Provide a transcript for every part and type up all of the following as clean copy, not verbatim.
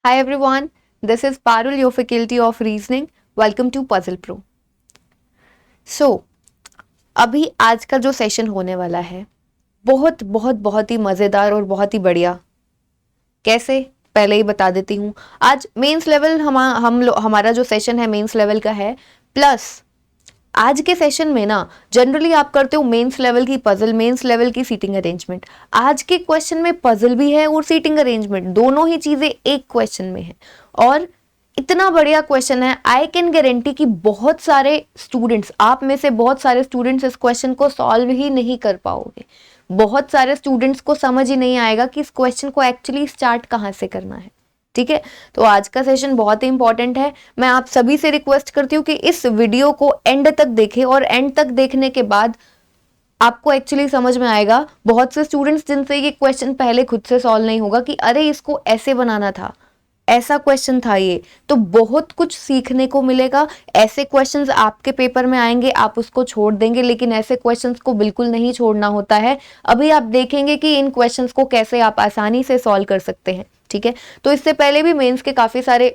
Hi everyone, this is Parul, your faculty of reasoning. Welcome to Puzzle Pro. So, अभी आज का जो session होने वाला है बहुत बहुत बहुत ही मज़ेदार और बहुत ही बढ़िया। कैसे पहले ही बता देती हूँ। आज मेंस लेवल हमारा जो सेशन है मेंस लेवल का है, प्लस आज के सेशन में ना जनरली आप करते हो मेंस लेवल की पजल, मेंस लेवल की सीटिंग अरेंजमेंट। आज के क्वेश्चन में पजल भी है और सीटिंग अरेंजमेंट, दोनों ही चीजें एक क्वेश्चन में है। और इतना बढ़िया क्वेश्चन है, आई कैन गारंटी कि बहुत सारे स्टूडेंट्स, आप में से बहुत सारे स्टूडेंट्स इस क्वेश्चन को सॉल्व ही नहीं कर पाओगे। बहुत सारे स्टूडेंट्स को समझ ही नहीं आएगा कि इस क्वेश्चन को एक्चुअली स्टार्ट कहाँ से करना है। ठीक है, तो आज का सेशन बहुत ही इंपॉर्टेंट है। मैं आप सभी से रिक्वेस्ट करती हूँ कि इस वीडियो को एंड तक देखें, और एंड तक देखने के बाद आपको एक्चुअली समझ में आएगा। बहुत से स्टूडेंट्स जिनसे ये क्वेश्चन पहले खुद से सॉल्व नहीं होगा कि अरे इसको ऐसे बनाना था, ऐसा क्वेश्चन था ये, तो बहुत कुछ सीखने को मिलेगा। ऐसे क्वेश्चंस आपके पेपर में आएंगे, आप उसको छोड़ देंगे, लेकिन ऐसे क्वेश्चंस को बिल्कुल नहीं छोड़ना होता है। अभी आप देखेंगे कि इन क्वेश्चंस को कैसे आप आसानी से सॉल्व कर सकते हैं। ठीक है, तो इससे पहले भी मेंस के काफी सारे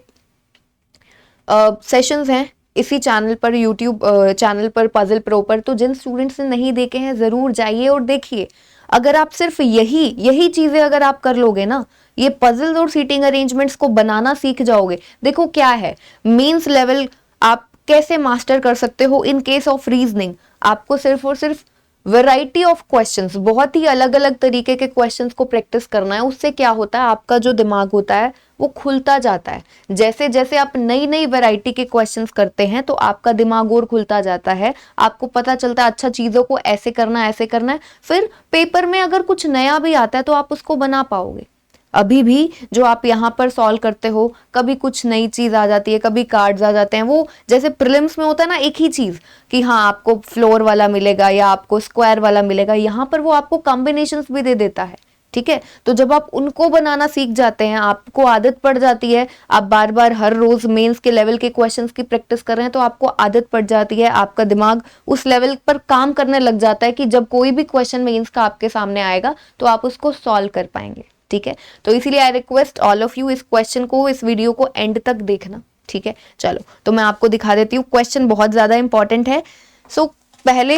सेशंस हैं इसी चैनल पर, यूट्यूब चैनल पर, पजल प्रो पर। तो जिन स्टूडेंट्स ने नहीं देखे हैं जरूर जाइए और देखिए। अगर आप सिर्फ यही चीजें अगर आप कर लोगे ना, ये पजल और सीटिंग अरेंजमेंट्स को बनाना सीख जाओगे। देखो क्या है, मेंस लेवल आप कैसे मास्टर कर सकते हो इन केस ऑफ रीजनिंग। आपको सिर्फ और सिर्फ वैरायटी ऑफ क्वेश्चंस, बहुत ही अलग अलग तरीके के क्वेश्चंस को प्रैक्टिस करना है। उससे क्या होता है, आपका जो दिमाग होता है वो खुलता जाता है। जैसे जैसे आप नई नई वैरायटी के क्वेश्चंस करते हैं तो आपका दिमाग और खुलता जाता है। आपको पता चलता है अच्छा चीजों को ऐसे करना है, ऐसे करना है। फिर पेपर में अगर कुछ नया भी आता है तो आप उसको बना पाओगे। अभी भी जो आप यहाँ पर सॉल्व करते हो, कभी कुछ नई चीज आ जाती है, कभी कार्ड्स आ जाते हैं। वो जैसे प्रीलिम्स में होता है ना एक ही चीज कि हाँ आपको फ्लोर वाला मिलेगा या आपको स्क्वायर वाला मिलेगा, यहाँ पर वो आपको कॉम्बिनेशंस भी दे देता है। ठीक है, तो जब आप उनको बनाना सीख जाते हैं, आपको आदत पड़ जाती है, आप बार बार हर रोज मेंस के लेवल के क्वेश्चंस की प्रैक्टिस कर रहे हैं तो आपको आदत पड़ जाती है। आपका दिमाग उस लेवल पर काम करने लग जाता है कि जब कोई भी क्वेश्चन मेंस का आपके सामने आएगा तो आप उसको सॉल्व कर पाएंगे। ठीक है, तो इसीलिए I request all of you इस क्वेश्चन को, इस वीडियो को एंड तक देखना। ठीक है, चलो तो मैं आपको दिखा देती हूँ। क्वेश्चन बहुत ज्यादा इंपॉर्टेंट है। सो पहले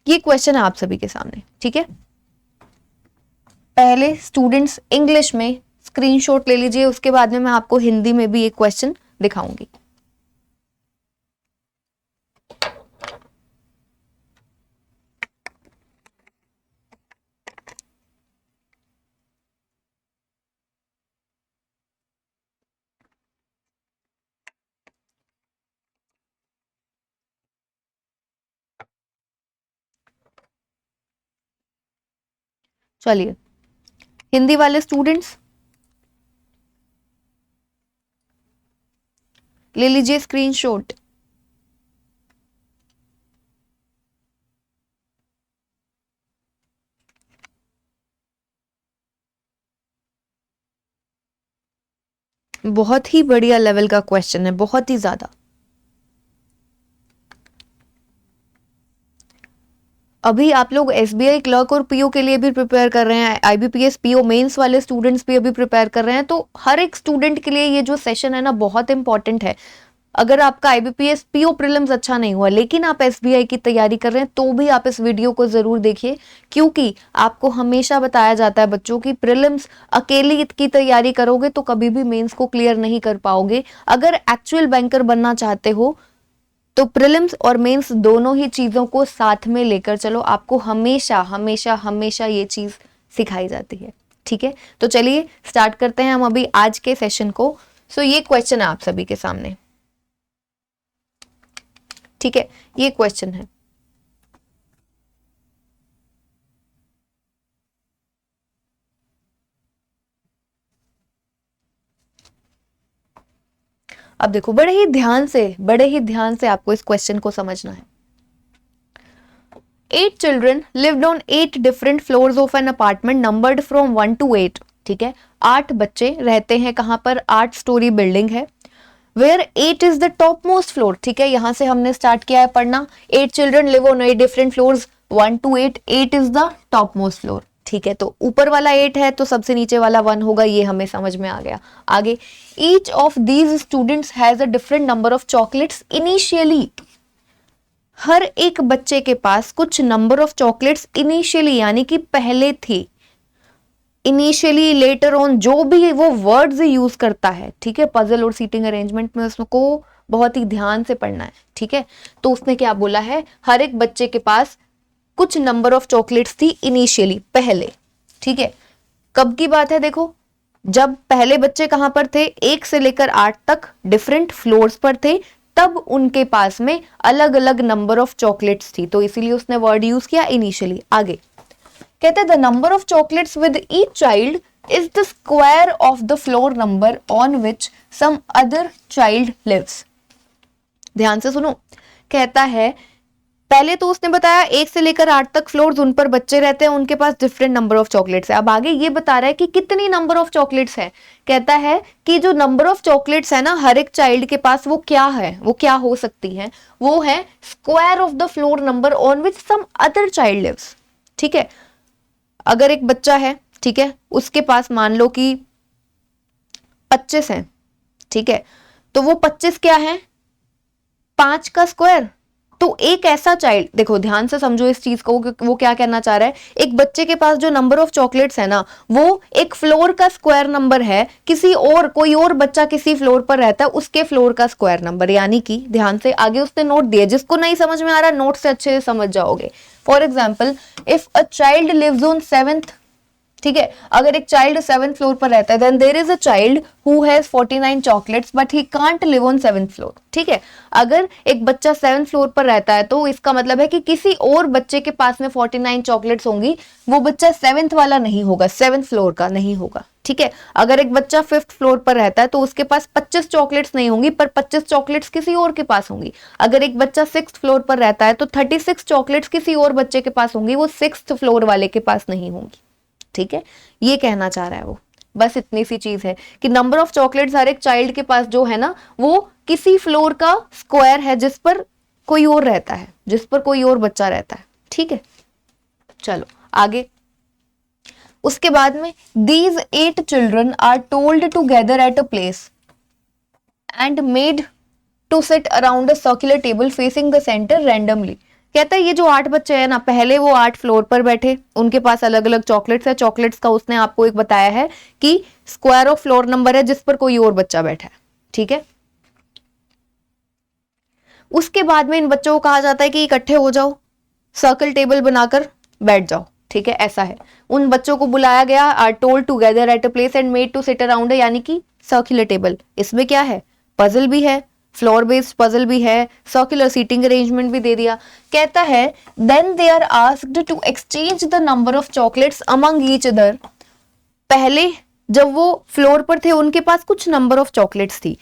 ये क्वेश्चन है आप सभी के सामने। ठीक है, पहले स्टूडेंट्स इंग्लिश में स्क्रीनशॉट ले लीजिए, उसके बाद में मैं आपको हिंदी में भी एक क्वेश्चन दिखाऊंगी। चलिए, हिंदी वाले स्टूडेंट्स ले लीजिए स्क्रीनशॉट। बहुत ही बढ़िया लेवल का क्वेश्चन है, बहुत ही ज्यादा। अभी आप लोग एसबीआई क्लर्क और पीओ के लिए भी प्रिपेयर कर रहे हैं, आईबीपीएस पीओ मेंस वाले स्टूडेंट्स भी अभी प्रिपेयर कर रहे हैं। तो हर एक स्टूडेंट के लिए ये जो सेशन है ना बहुत इंपॉर्टेंट है। अगर आपका आईबीपीएस पीओ प्रीलिम्स अच्छा नहीं हुआ लेकिन आप एसबीआई की तैयारी कर रहे हैं तो भी आप इस वीडियो को जरूर देखिए, क्योंकि आपको हमेशा बताया जाता है बच्चों की प्रीलिम्स अकेली की तैयारी करोगे तो कभी भी मेंस को क्लियर नहीं कर पाओगे। अगर एक्चुअल बैंकर बनना चाहते हो तो प्रीलिम्स और मेंस दोनों ही चीजों को साथ में लेकर चलो, आपको हमेशा हमेशा हमेशा ये चीज सिखाई जाती है। ठीक है, तो चलिए स्टार्ट करते हैं हम अभी आज के सेशन को। सो ये क्वेश्चन है आप सभी के सामने। ठीक है, ये क्वेश्चन है, अब देखो बड़े ही ध्यान से आपको इस क्वेश्चन को समझना है। 8 children lived on 8 different floors of an apartment numbered from 1 to 8। ठीक है, 8 बच्चे रहते हैं कहां पर, 8 स्टोरी बिल्डिंग है। Where 8 is the topmost floor। ठीक है, यहां से हमने स्टार्ट किया है पढ़ना। 8 children live on 8 different floors, 1 to 8, 8 is the topmost floor। ठीक है, तो ऊपर वाला 8 है तो सबसे नीचे वाला 1 होगा, ये हमें समझ में आ गया। आगे, each of these students has a different number of chocolates initially. हर एक बच्चे के पास कुछ नंबर ऑफ चॉकलेट्स इनिशियली यानी कि पहले थी। इनिशियली, लेटर ऑन, जो भी वो वर्ड्स यूज करता है, ठीक है, पजल और सीटिंग अरेंजमेंट में उसको बहुत ही ध्यान से पढ़ना है, ठीक है। तो उसने क्या बोला है, हर एक बच्चे के पास कुछ नंबर ऑफ चॉकलेट्स थी इनिशियली, पहले, ठीक है। कब की बात है, देखो, जब पहले बच्चे कहां पर थे, 1 से लेकर 8 तक डिफरेंट फ्लोर्स पर थे, तब उनके पास में अलग अलग नंबर ऑफ चॉकलेट्स थी, तो इसीलिए उसने वर्ड यूज किया इनिशियली। आगे कहते हैं the number of chocolates with each child is the square of the floor number on which some other child lives. ध्यान से सुनो, कहता है पहले तो उसने बताया 1 से लेकर 8 तक फ्लोर्स, उन पर बच्चे रहते हैं, उनके पास डिफरेंट नंबर ऑफ चॉकलेट्स है। अब आगे ये बता रहा है कि कितनी नंबर ऑफ चॉकलेट्स है। कहता है कि जो नंबर ऑफ चॉकलेट्स है ना हर एक चाइल्ड के पास, वो क्या है, वो क्या हो सकती है, वो है square of the floor number on which some other child lives, ठीक है। अगर एक बच्चा है, ठीक है, उसके पास मान लो कि 25 है, ठीक है, तो वो 25 क्या है, 5 का स्क्वायर। तो एक ऐसा चाइल्ड, देखो ध्यान से समझो इस चीज को, वो क्या कहना चाह रहा है, एक बच्चे के पास जो नंबर ऑफ चॉकलेट्स है ना, वो एक फ्लोर का स्क्वायर नंबर है, किसी और, कोई और बच्चा किसी फ्लोर पर रहता है, उसके फ्लोर का स्क्वायर नंबर। यानी कि ध्यान से आगे उसने नोट दिया, जिसको नहीं समझ में आ रहा नोट से अच्छे से समझ जाओगे। For example, if a child lives on 7th, ठीक है, अगर एक चाइल्ड 7th फ्लोर पर रहता है, then there is a child who has 49 chocolates but he can't live on 7th floor, ठीक है। अगर एक बच्चा 7th फ्लोर पर रहता है तो इसका मतलब है कि किसी और बच्चे के पास में 49 चॉकलेट्स होंगी, वो बच्चा 7th वाला नहीं होगा, 7th फ्लोर का नहीं होगा, ठीक है। अगर एक बच्चा 5th फ्लोर पर रहता है तो उसके पास 25 चॉकलेट्स नहीं होंगी, पर 25 चॉकलेट्स किसी और के पास होंगी। अगर एक बच्चा 6th फ्लोर पर रहता है तो 36 चॉकलेट्स किसी और बच्चे के पास होंगी, वो 6th फ्लोर वाले के पास नहीं होंगी, ठीक है। ये कहना चाह रहा है वो, बस इतनी सी चीज है कि नंबर ऑफ चॉकलेट्स हर एक चाइल्ड के पास जो है ना, वो किसी फ्लोर का स्क्वायर है जिस पर कोई और रहता है, जिस पर कोई और बच्चा रहता है, ठीक है। चलो आगे, उसके बाद में these 8 children are told to gather at a place and made to sit around a circular table facing the centre randomly. कहता है ये जो 8 बच्चे हैं ना, पहले वो 8 फ्लोर पर बैठे, उनके पास अलग अलग चॉकलेट्स है, चॉकलेट्स का उसने आपको एक बताया है कि स्क्वायर ऑफ फ्लोर नंबर है जिस पर कोई और बच्चा बैठा है, ठीक है। उसके बाद में इन बच्चों को कहा जाता है कि इकट्ठे हो जाओ, सर्कल टेबल बनाकर बैठ जाओ, ठीक है, ऐसा है। उन बच्चों को बुलाया गया, are told together at a place and made to sit around, यानी कि सर्कुलर टेबल। इसमें क्या है, पजल भी है, फ्लोर बेस्ड पजल भी है, सर्कुलर सीटिंग अरेंजमेंट भी दे दिया। कहता है then they are asked to exchange the number of chocolates among each other. पहले जब वो फ्लोर पर थे उनके पास कुछ नंबर ऑफ चॉकलेट्स थी,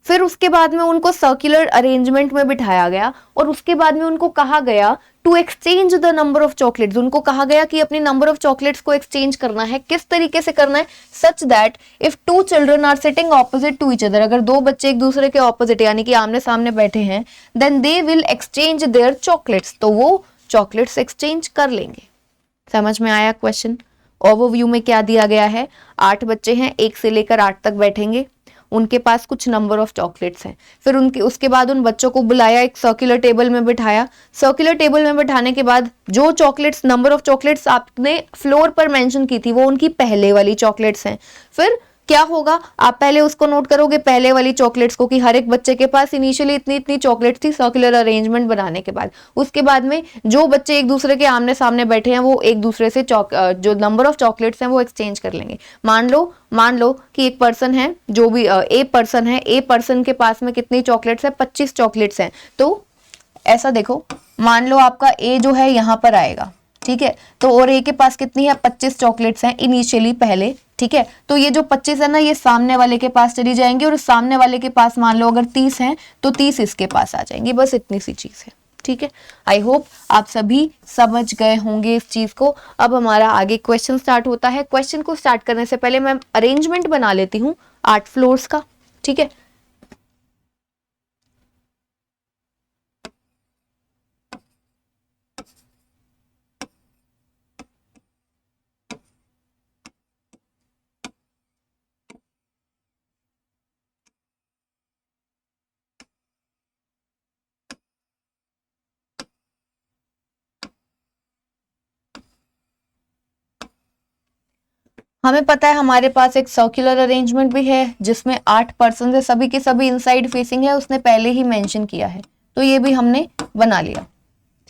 फिर उसके बाद में उनको सर्कुलर अरेंजमेंट में बिठाया गया और उसके बाद में उनको कहा गया to exchange the number of chocolates. उनको कहा गया कि अपनी नंबर ऑफ चॉकलेट्स को एक्सचेंज करना है। किस तरीके से करना है, such that if 2 children are sitting opposite to each other, अगर 2 बच्चे एक दूसरे के ऑपोजिट यानी कि आमने सामने बैठे हैं, then they will exchange their chocolates, तो वो चॉकलेट्स एक्सचेंज कर लेंगे। समझ में आया क्वेश्चन? ओवरव्यू में क्या दिया गया है, 8 बच्चे हैं, 1 से लेकर 8 तक बैठेंगे, उनके पास कुछ नंबर ऑफ चॉकलेट्स हैं। फिर उनके उसके बाद उन बच्चों को बुलाया, एक सर्कुलर टेबल में बिठाया। सर्कुलर टेबल में बिठाने के बाद जो चॉकलेट्स, नंबर ऑफ चॉकलेट्स आपने फ्लोर पर मेंशन की थी, वो उनकी पहले वाली चॉकलेट्स हैं। फिर क्या होगा, आप पहले उसको नोट करोगे, पहले वाली चॉकलेट्स को, कि हर एक बच्चे के पास इनिशियली इतनी इतनी चॉकलेट्स थी सर्कुलर अरेंजमेंट बनाने के बाद। उसके बाद में जो बच्चे एक दूसरे के आमने सामने बैठे हैं वो एक दूसरे से जो नंबर ऑफ चॉकलेट्स हैं वो एक्सचेंज कर लेंगे। मान लो कि एक पर्सन है, जो भी ए पर्सन है, ए पर्सन के पास में कितनी चॉकलेट्स है, 25 चॉकलेट्स हैं। तो ऐसा देखो, मान लो आपका ए जो है यहाँ पर आएगा, ठीक है, तो और ए के पास कितनी है, 25 चॉकलेट्स हैं इनिशियली पहले, ठीक है। तो ये जो 25 है ना, ये सामने वाले के पास चली जाएंगी और सामने वाले के पास मान लो अगर 30 हैं तो 30 इसके पास आ जाएंगी। बस इतनी सी चीज है, ठीक है। आई होप आप सभी समझ गए होंगे इस चीज को। अब हमारा आगे क्वेश्चन स्टार्ट होता है। क्वेश्चन को स्टार्ट करने से पहले मैं अरेंजमेंट बना लेती हूँ 8 फ्लोर्स का, ठीक है। हमें पता है हमारे पास एक सर्कुलर अरेंजमेंट भी है जिसमें 8 पर्सन है, सभी के सभी इनसाइड फेसिंग है, उसने पहले ही मेंशन किया है, तो ये भी हमने बना लिया।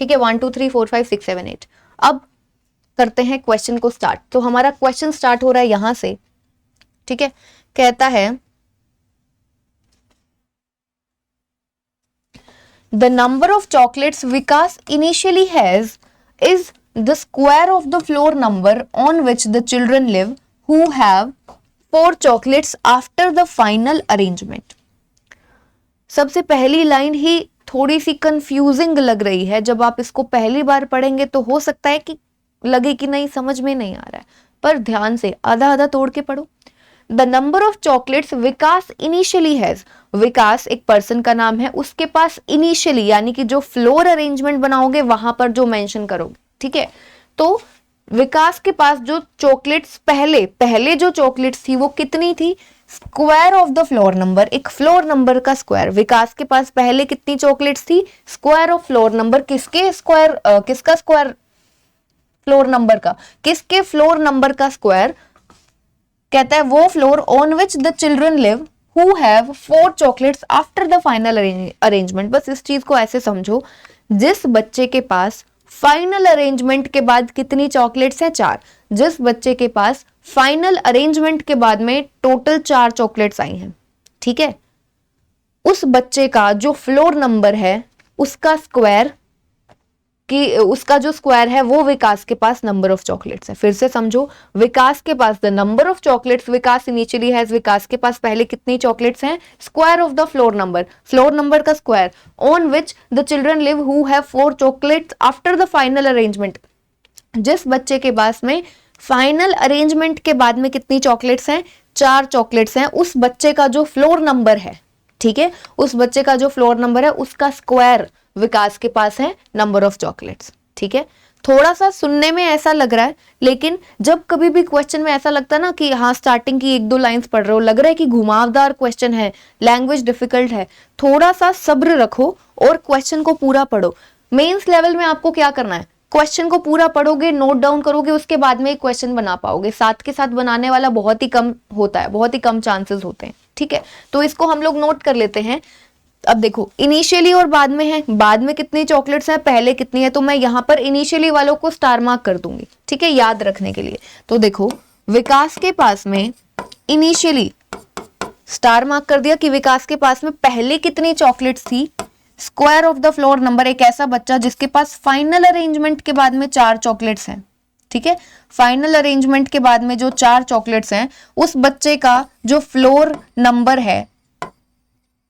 ठीक है, 1 2 3 4 5 6 7 8। अब करते हैं क्वेश्चन को स्टार्ट। तो हमारा क्वेश्चन स्टार्ट हो रहा है यहां से। ठीक है, कहता है the number of chocolates Vikas initially has is the square of the floor number on which the children live who have 4 chocolates after the final arrangement. सबसे पहली लाइन ही थोड़ी सी कंफ्यूजिंग लग रही है। जब आप इसको पहली बार पढ़ेंगे तो हो सकता है कि लगे कि नहीं, समझ में नहीं आ रहा है, पर ध्यान से आधा आधा तोड़ के पढ़ो। The number of chocolates Vikas initially has, Vikas एक पर्सन का नाम है, उसके पास इनिशियली यानी कि जो फ्लोर अरेंजमेंट बनाओगे वहां पर जो मेंशन करोगे। ठीक है, तो विकास के पास जो चॉकलेट्स पहले जो चॉकलेट्स थी वो कितनी थी, square of the floor number, एक फ्लोर नंबर का स्क्वायर। विकास के पास पहले कितनी चॉकलेट्स थी, स्क्वायर ऑफ फ्लोर नंबर, किसके स्क्वायर, किसका स्क्वायर, फ्लोर नंबर का, किसके फ्लोर नंबर का स्क्वायर, कहता है वो floor on which the children live who have 4 chocolates after the final arrangement. बस इस चीज को ऐसे समझो, जिस बच्चे के पास फाइनल अरेंजमेंट के बाद कितनी चॉकलेट्स हैं, 4। जिस बच्चे के पास फाइनल अरेंजमेंट के बाद में टोटल 4 चॉकलेट्स आई हैं, ठीक है, उस बच्चे का जो फ्लोर नंबर है उसका स्क्वायर कि उसका जो स्क्वायर है वो विकास के पास नंबर ऑफ चॉकलेट्स है। फिर से समझो, विकास के पास the number of chocolates, Vikas initially has, Vikas के पास पहले कितनी चॉकलेट्स हैं, square of the floor number का square, on which the children live who have 4 chocolates after the final arrangement. जिस बच्चे के पास में फाइनल अरेंजमेंट के बाद में कितनी चॉकलेट्स हैं, 4 चॉकलेट्स हैं, उस बच्चे का जो फ्लोर नंबर है, ठीक है, उस बच्चे का जो फ्लोर नंबर है उसका स्क्वायर विकास के पास है नंबर ऑफ चॉकलेट्स। ठीक है, थोड़ा सा सुनने में ऐसा लग रहा है, लेकिन जब कभी भी क्वेश्चन में ऐसा लगता है ना कि हाँ स्टार्टिंग की 1-2 लाइंस पढ़ रहे हो, लग रहा है कि घुमावदार क्वेश्चन है, लैंग्वेज डिफिकल्ट है, थोड़ा सा सब्र रखो और क्वेश्चन को पूरा पढ़ो। मेंस लेवल में आपको क्या करना है, क्वेश्चन को पूरा पढ़ोगे, नोट डाउन करोगे, उसके बाद में एक क्वेश्चन बना पाओगे। साथ के साथ बनाने वाला बहुत ही कम होता है, बहुत ही कम चांसेस होते हैं। ठीक है, तो इसको हम लोग नोट कर लेते हैं। अब देखो, इनिशियली और बाद में है, बाद में कितनी चॉकलेट्स हैं, पहले कितनी है, तो मैं यहां पर इनिशियली वालों को स्टार मार्क कर दूंगी। ठीक है, याद रखने के लिए। तो देखो, विकास के पास में इनिशियली स्टार मार्क कर दिया कि विकास के पास में पहले कितनी चॉकलेट्स थी, square of the floor number, एक ऐसा बच्चा जिसके पास फाइनल अरेंजमेंट के बाद में 4 चॉकलेट्स हैं। ठीक है, फाइनल अरेंजमेंट के बाद में जो 4 चॉकलेट्स हैं, उस बच्चे का जो फ्लोर नंबर है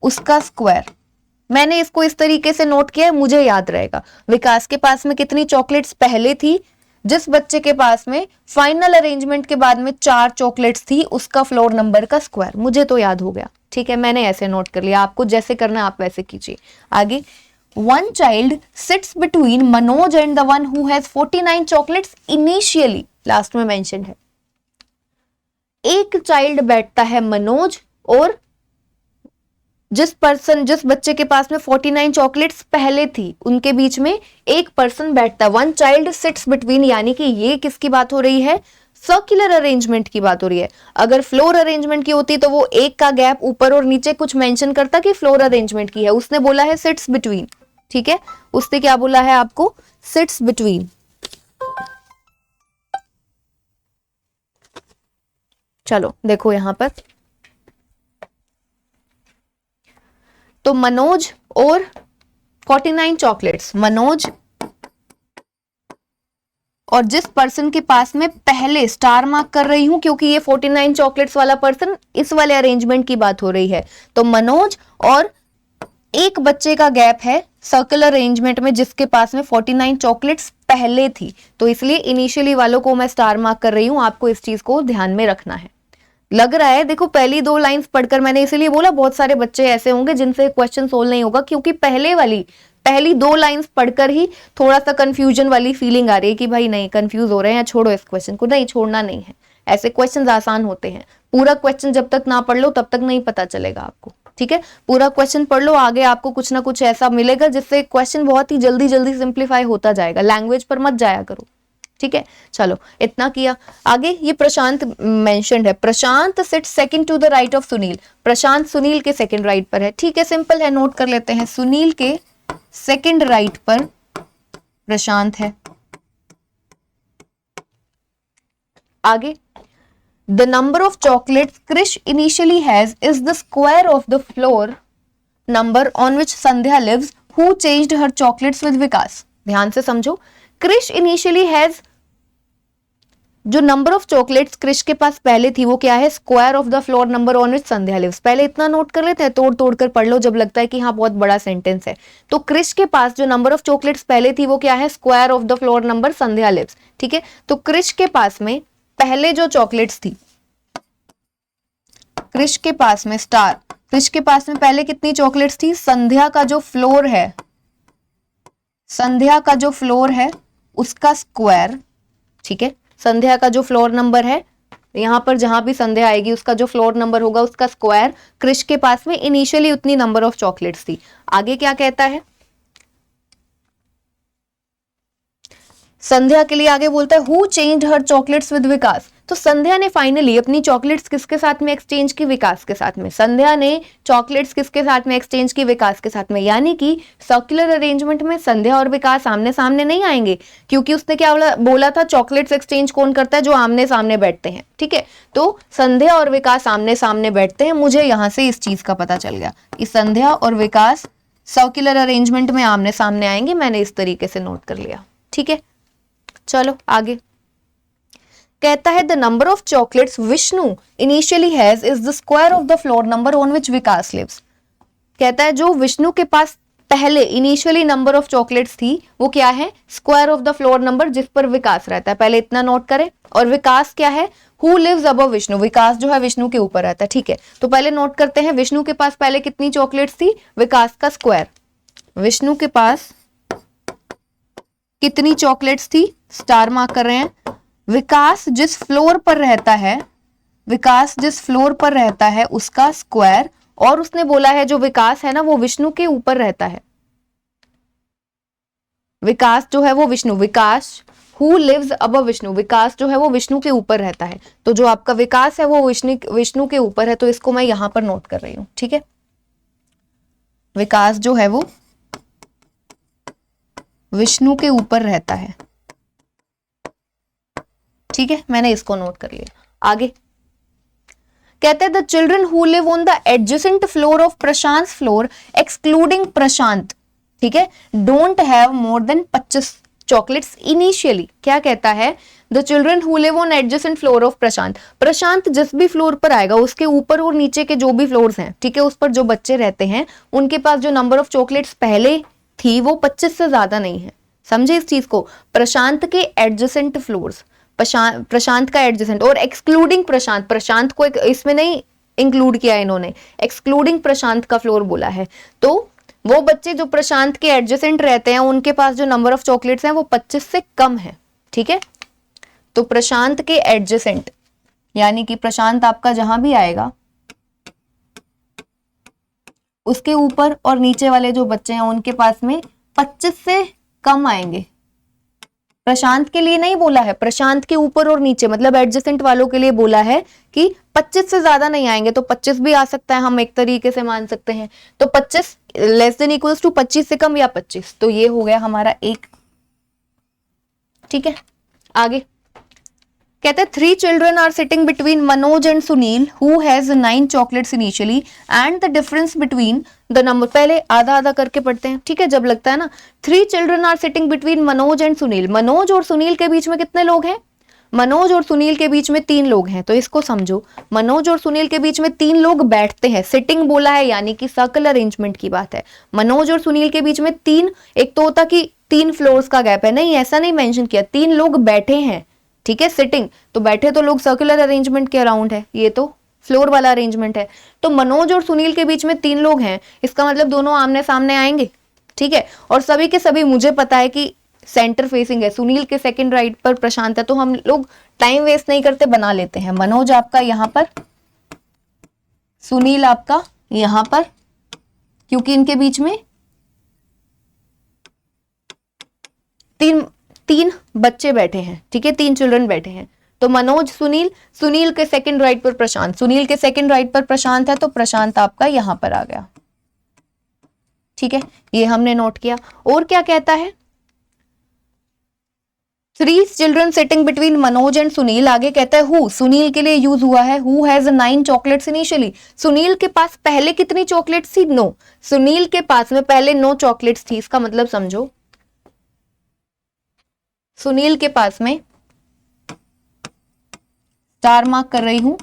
उसका स्क्वायर। मैंने इसको इस तरीके से नोट किया है, मुझे याद रहेगा। विकास के पास में कितनी चॉकलेट्स पहले थी, जिस बच्चे के पास में फाइनल अरेंजमेंट के बाद में 4 चॉकलेट्स थी, उसका फ्लोर नंबर का स्क्वायर। मुझे तो याद हो गया। ठीक है, मैंने ऐसे नोट कर लिया, आपको जैसे करना आप वैसे कीजिए। आगे, 1 child sits between Manoj and the one who has 49 chocolates initially, last में मेंशन है। एक चाइल्ड बैठता है मनोज और जिस बच्चे के पास में 49 चॉकलेट्स पहले थी, उनके बीच में एक पर्सन बैठता है। 1 child sits between, यानी कि ये किसकी बात हो रही है, सर्कुलर अरेंजमेंट की बात हो रही है। अगर फ्लोर अरेंजमेंट की होती तो वो एक का गैप ऊपर और नीचे कुछ मेंशन करता कि फ्लोर अरेंजमेंट की है। उसने बोला है सिट्स बिटवीन। ठीक है, उसने क्या बोला है आपको, सिट्स बिटवीन। चलो देखो यहां पर, तो मनोज और 49 चॉकलेट्स, मनोज और जिस पर्सन के पास में पहले स्टार मार्क कर रही हूं क्योंकि ये 49 चॉकलेट्स वाला पर्सन, इस वाले अरेंजमेंट की बात हो रही है, तो मनोज और एक बच्चे का गैप है सर्कुलर अरेंजमेंट में जिसके पास में 49 चॉकलेट्स पहले थी, तो इसलिए इनिशियली वालों को मैं स्टार मार्क कर रही हूं। आपको इस चीज को ध्यान में रखना है। लग रहा है, देखो पहली 2 लाइंस पढ़कर मैंने इसीलिए बोला बहुत सारे बच्चे ऐसे होंगे जिनसे क्वेश्चन सोल्व नहीं होगा, क्योंकि पहली 2 लाइंस पढ़कर ही थोड़ा सा कंफ्यूजन वाली फीलिंग आ रही है कि भाई नहीं कंफ्यूज हो रहे हैं, छोड़ो इस क्वेश्चन को। नहीं, छोड़ना नहीं है, ऐसे क्वेश्चन आसान होते हैं। पूरा क्वेश्चन जब तक ना पढ़ लो तब तक नहीं पता चलेगा आपको। ठीक है, पूरा क्वेश्चन पढ़ लो, आगे आपको कुछ ना कुछ ऐसा मिलेगा जिससे क्वेश्चन बहुत ही जल्दी सिंप्लीफाई होता जाएगा। लैंग्वेज पर मत जाया करो। ठीक है, चलो इतना किया। आगे ये प्रशांत मेंशन्ड है, Prashant sit second to the right of Sunil, Prashant Sunil के सेकंड राइट पर है। ठीक है, सिंपल है, नोट कर लेते हैं, सुनील के सेकंड राइट पर प्रशांत है। आगे, the number of chocolates Krish initially has is the square of the floor number on which Sandhya lives who changed her chocolates with Vikas. ध्यान से समझो, क्रिश इनिशियली हैज, जो नंबर ऑफ चॉकलेट्स क्रिश के पास पहले थी वो क्या है, square of the floor number on which Sandhya lives. पहले इतना नोट कर लेते हैं, तोड़ तोड़ कर पढ़ लो जब लगता है कि हाँ बहुत बड़ा सेंटेंस है। तो क्रिश के पास जो नंबर ऑफ चॉकलेट्स पहले थी वो क्या है, square of the floor number Sandhya lives. ठीक है, तो क्रिश के पास में पहले जो चॉकलेट्स थी, क्रिश के पास में स्टार, क्रिश के पास में पहले कितनी चॉकलेट्स थी, संध्या का जो फ्लोर है, संध्या का जो फ्लोर है उसका स्क्वायर। ठीक है, संध्या का जो फ्लोर नंबर है, यहां पर जहां भी संध्या आएगी उसका जो फ्लोर नंबर होगा उसका स्क्वायर, क्रिश के पास में इनिशियली उतनी नंबर ऑफ चॉकलेट्स थी। आगे क्या कहता है, संध्या के लिए आगे बोलता है who changed her chocolates with Vikas. तो संध्या ने फाइनली अपनी चॉकलेट्स किसके साथ में एक्सचेंज की, विकास के साथ में। संध्या ने चॉकलेट्स किसके साथ में एक्सचेंज की, विकास के साथ में। यानी कि सर्कुलर अरेंजमेंट में संध्या और विकास आमने सामने नहीं आएंगे, क्योंकि उसने क्या बोला था, चॉकलेट्स एक्सचेंज कौन करता है, जो आमने सामने बैठते हैं। ठीक है, तो संध्या और विकास आमने सामने बैठते हैं। मुझे यहां से इस चीज का पता चल गया कि संध्या और विकास सर्कुलर अरेंजमेंट में आमने सामने आएंगे। मैंने इस तरीके से नोट कर लिया। ठीक है, चलो आगे कहता है the number of chocolates Vishnu initially has is the square of the floor number on which Vikas lives. कहता है जो विष्णु के पास पहले इनिशियली नंबर ऑफ चॉकलेट्स थी वो क्या है, square of the floor number जिस पर विकास रहता है। पहले इतना नोट करें। और विकास क्या है, हु लिव्स अबव विष्णु, विकास जो है विष्णु के ऊपर रहता है। ठीक है, तो पहले नोट करते हैं विष्णु के पास पहले कितनी चॉकलेट्स थी, विकास का स्क्वायर। विष्णु के पास कितनी चॉकलेट्स थी, स्टार मार्क कर रहे हैं। विकास जिस फ्लोर पर रहता है, विकास जिस फ्लोर पर रहता है उसका स्क्वायर। और उसने बोला है जो विकास है ना वो विष्णु के ऊपर रहता है। विकास जो है वो विष्णु, विकास हु लिव्स अबव विष्णु, विकास जो है वो विष्णु के ऊपर रहता है। तो जो आपका विकास है वो विष्णु के ऊपर है, तो इसको मैं यहां पर नोट कर रही हूं। ठीक है, विकास जो है वो विष्णु के ऊपर रहता है। ठीक है, मैंने इसको नोट कर लिया। आगे कहते हैं the children who live on the adjacent floor of Prashant floor excluding Prashant, ठीक है, don't have more than 25 chocolates initially. क्या कहता है, the children who live on adjacent floor of Prashant, Prashant जिस भी फ्लोर पर आएगा उसके ऊपर और नीचे के जो भी फ्लोर्स हैं, ठीक है, उस पर जो बच्चे रहते हैं उनके पास जो नंबर ऑफ चॉकलेट्स पहले थी वो 25 से ज्यादा नहीं है। समझे इस चीज को, प्रशांत के एडजेसेंट फ्लोर्स, प्रशांत का एडजेसेंट और एक्सक्लूडिंग प्रशांत, प्रशांत को इसमें नहीं इंक्लूड किया इन्होंने, एक्सक्लूडिंग प्रशांत का फ्लोर बोला है। तो वो बच्चे जो प्रशांत के एडजेसेंट रहते हैं उनके पास जो नंबर ऑफ चॉकलेट्स हैं वो 25 से कम है। ठीक है, तो प्रशांत के एडजेसेंट यानी कि प्रशांत आपका जहां भी आएगा उसके ऊपर और नीचे वाले जो बच्चे हैं उनके पास में 25 से कम आएंगे। प्रशांत के लिए नहीं बोला है, प्रशांत के ऊपर और नीचे मतलब एडजेसेंट वालों के लिए बोला है कि 25 से ज्यादा नहीं आएंगे। तो 25 भी आ सकता है, हम एक तरीके से मान सकते हैं। तो 25 लेस देन इक्वल्स टू 25 से कम या 25, तो ये हो गया हमारा एक। ठीक है, आगे कहते हैं 3 children are sitting between Manoj and Sunil who has 9 chocolates initially and the difference between the number, पहले आधा आधा करके पढ़ते हैं। ठीक है, जब लगता है ना 3 children are sitting between Manoj and Sunil, Manoj और सुनील के बीच में कितने लोग हैं, मनोज और सुनील के बीच में 3 लोग हैं। तो इसको समझो, मनोज और सुनील के बीच में 3 लोग बैठते हैं, सिटिंग बोला है यानी कि सर्कल अरेंजमेंट की बात है। मनोज और सुनील के बीच में 3, एक तो होता कि 3 फ्लोर्स का गैप है, नहीं ऐसा नहीं मेंशन किया, 3 लोग बैठे हैं। ठीक है, सिटिंग तो बैठे तो लोग सर्कुलर अरेंजमेंट के अराउंड है, ये तो फ्लोर वाला अरेंजमेंट है। तो मनोज और सुनील के बीच में 3 लोग हैं, इसका मतलब दोनों आमने सामने आएंगे। ठीक है, और सभी के सभी मुझे पता है कि सेंटर फेसिंग है, सुनील के सेकंड राइट पर प्रशांत है, तो हम लोग टाइम वेस्ट नहीं करते, बना लेते हैं। मनोज आपका यहां पर, सुनील आपका यहां पर, क्योंकि इनके बीच में 3 3 बच्चे बैठे हैं, ठीक है, 3 चिल्ड्रन बैठे हैं, तो मनोज, सुनील, सुनील के सेकंड राइट पर प्रशांत, सुनील के सेकंड राइट पर प्रशांत है, तो प्रशांत आपका यहां पर आ गया, ठीक है, ये हमने नोट किया। और क्या कहता है, 3 children sitting between Manoj and Sunil, आगे कहता है हु, सुनील के लिए यूज हुआ है, who has 9 chocolates initially, Sunil के पास पहले कितनी चॉकलेट्स थी, 9, सुनील के पास में पहले 9 चॉकलेट्स थी, इसका मतलब समझो सुनील के पास में, स्टार मार्क कर रही हूं,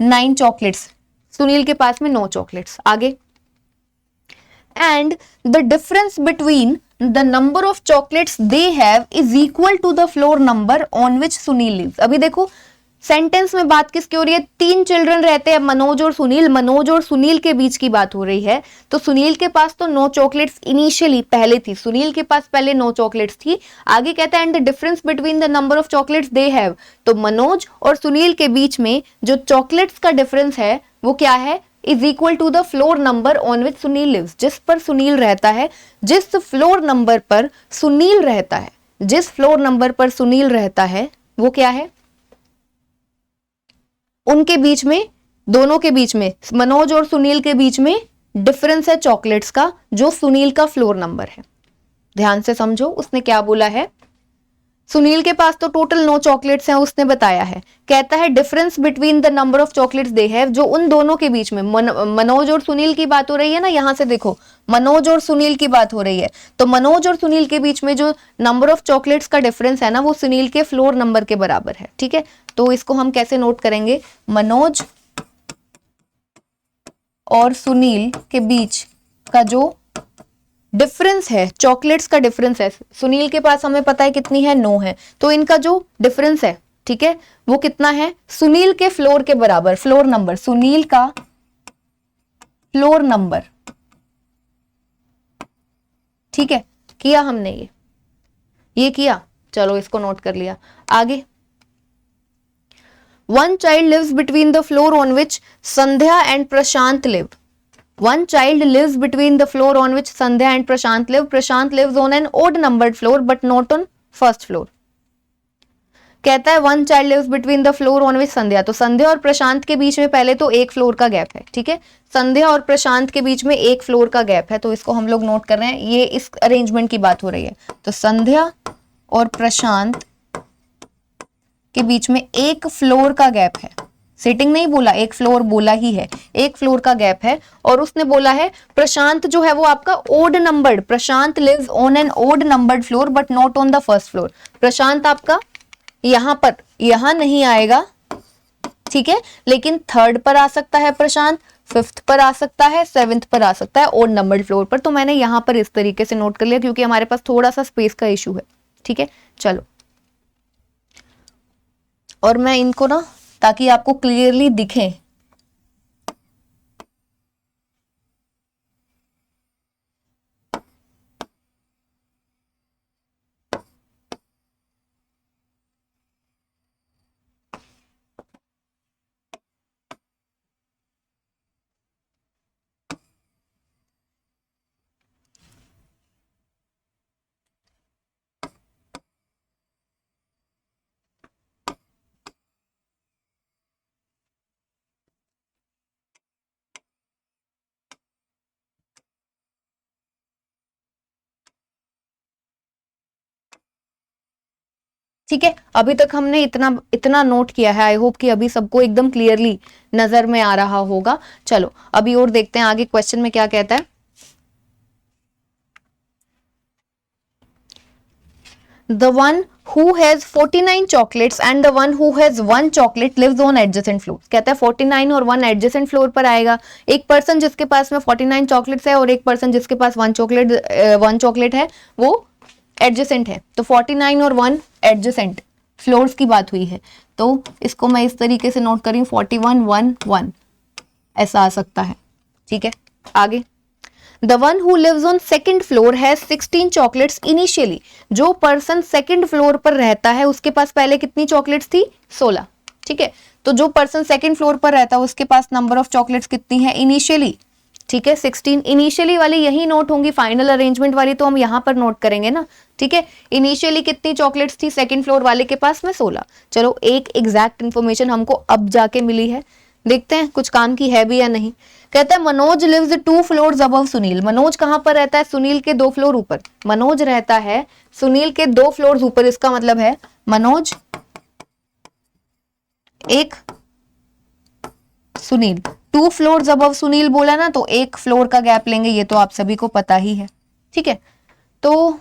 9 चॉकलेट्स, सुनील के पास में 9 चॉकलेट्स। आगे, and the difference between the number of chocolates they have is equal to the floor number on which Sunil lives। अभी देखो सेंटेंस में बात किसकी हो रही है, 3 चिल्ड्रन रहते हैं, मनोज और सुनील, मनोज और सुनील के बीच की बात हो रही है। तो सुनील के पास तो 9 चॉकलेट्स इनिशियली पहले थी, सुनील के पास पहले 9 चॉकलेट्स थी। आगे कहता है and the difference between the number of chocolates they have, तो मनोज और सुनील के बीच में जो चॉकलेट्स का डिफरेंस है वो क्या है, is equal to the floor number on which Sunil lives, जिस पर सुनील रहता है, जिस फ्लोर नंबर पर सुनील रहता है, जिस फ्लोर नंबर पर सुनील रहता है वो क्या है, उनके बीच में, दोनों के बीच में, मनोज और सुनील के बीच में डिफरेंस है चॉकलेट्स का, जो सुनील का फ्लोर नंबर है। ध्यान से समझो उसने क्या बोला है, सुनील के पास तो टोटल 9 चॉकलेट्स हैं उसने बताया है, कहता है difference between the number of chocolates they have, जो उन दोनों के बीच में, मनोज और सुनील की बात हो रही है ना, यहां से देखो मनोज और सुनील की बात हो रही है, तो मनोज और सुनील के बीच में जो नंबर ऑफ चॉकलेट्स का डिफरेंस है ना, वो सुनील के फ्लोर नंबर के बराबर है, ठीक है। तो इसको हम कैसे नोट करेंगे, मनोज और सुनील के बीच का जो डिफरेंस है, चॉकलेट्स का डिफरेंस है, सुनील के पास हमें पता है कितनी है, 9 है, तो इनका जो डिफरेंस है, ठीक है, वो कितना है, सुनील के फ्लोर के बराबर, फ्लोर नंबर, सुनील का फ्लोर नंबर, ठीक है, किया हमने ये किया, चलो इसको नोट कर लिया। आगे, 1 child lives between the floor on which Sandhya and Prashant live, 1 child lives between the floor on which Sandhya and Prashant live, Prashant lives on an odd numbered floor but not on first floor। कहता है 1 child lives between the floor on which Sandhya, तो संध्या और प्रशांत के बीच में पहले तो 1 floor का gap है, ठीक है, संध्या और प्रशांत के बीच में 1 फ्लोर का गैप है, तो इसको हम लोग नोट कर रहे हैं, ये इस अरेंजमेंट की बात हो रही है। तो संध्या और प्रशांत के बीच में 1 फ्लोर का गैप है, सिटिंग नहीं बोला, 1 फ्लोर बोला ही है, 1 फ्लोर का गैप है। और उसने बोला है प्रशांत जो है वो आपका odd numbered, Prashant lives on an odd numbered floor but not on the first floor, Prashant आपका यहां पर, यहां नहीं आएगा, ठीक है, लेकिन 3rd पर आ सकता है प्रशांत, 5th पर आ सकता है, 7th पर आ सकता है ओड नंबर्ड फ्लोर पर। तो मैंने यहां पर इस तरीके से नोट कर लिया क्योंकि हमारे पास थोड़ा सा स्पेस का इशू है, ठीक है। चलो, और मैं इनको ना, ताकि आपको क्लियरली दिखें, ठीक है। अभी तक हमने इतना नोट किया है, आई होप कि अभी सबको एकदम क्लियरली नजर में आ रहा होगा। चलो अभी और देखते हैं आगे क्वेश्चन में क्या कहता है। The one who has 49 chocolates and the one who has 1 chocolate lives on adjacent floors। कहता है 49 और 1 adjacent फ्लोर पर आएगा। एक पर्सन जिसके पास में 49 चॉकलेट्स है और एक पर्सन जिसके पास 1 चॉकलेट है वो एडजेसेंट है। तो 49 और 1 एडजेसेंट फ्लोर्स की बात हुई है, तो इसको मैं इस तरीके से नोट करी, 41 1 1 ऐसा आ सकता है, ठीक है। आगे, The one who lives on second floor has 16 chocolates initially। जो पर्सन सेकंड फ्लोर पर रहता है उसके पास पहले कितनी चॉकलेट्स थी? 16, ठीक है। तो जो पर्सन सेकंड फ्लोर पर रहता है उसके पास नंबर ऑफ चॉकलेट्स कितनी है इनिशियली? ठीक है। 16 इनिशियली वाली यही नोट होंगी, फाइनल अरेंजमेंट वाली तो हम यहाँ पर नोट करेंगे ना, ठीक है। इनिशियली कितनी चॉकलेट्स थी सेकंड फ्लोर वाले के पास में? 16। चलो एक एग्जैक्ट इन्फॉर्मेशन हमको अब जाके मिली है, देखते हैं कुछ काम की है भी या नहीं। कहता है Manoj lives 2 floors above Sunil. Manoj कहां पर रहता है? सुनील के 2 फ्लोर ऊपर। मनोज रहता है सुनील के 2 फ्लोर्स ऊपर, इसका मतलब है मनोज एक सुनील 2 फ्लोर्स अबव सुनील बोला ना, तो 1 फ्लोर का गैप लेंगे, ये तो आप सभी को पता ही है, ठीक है। तो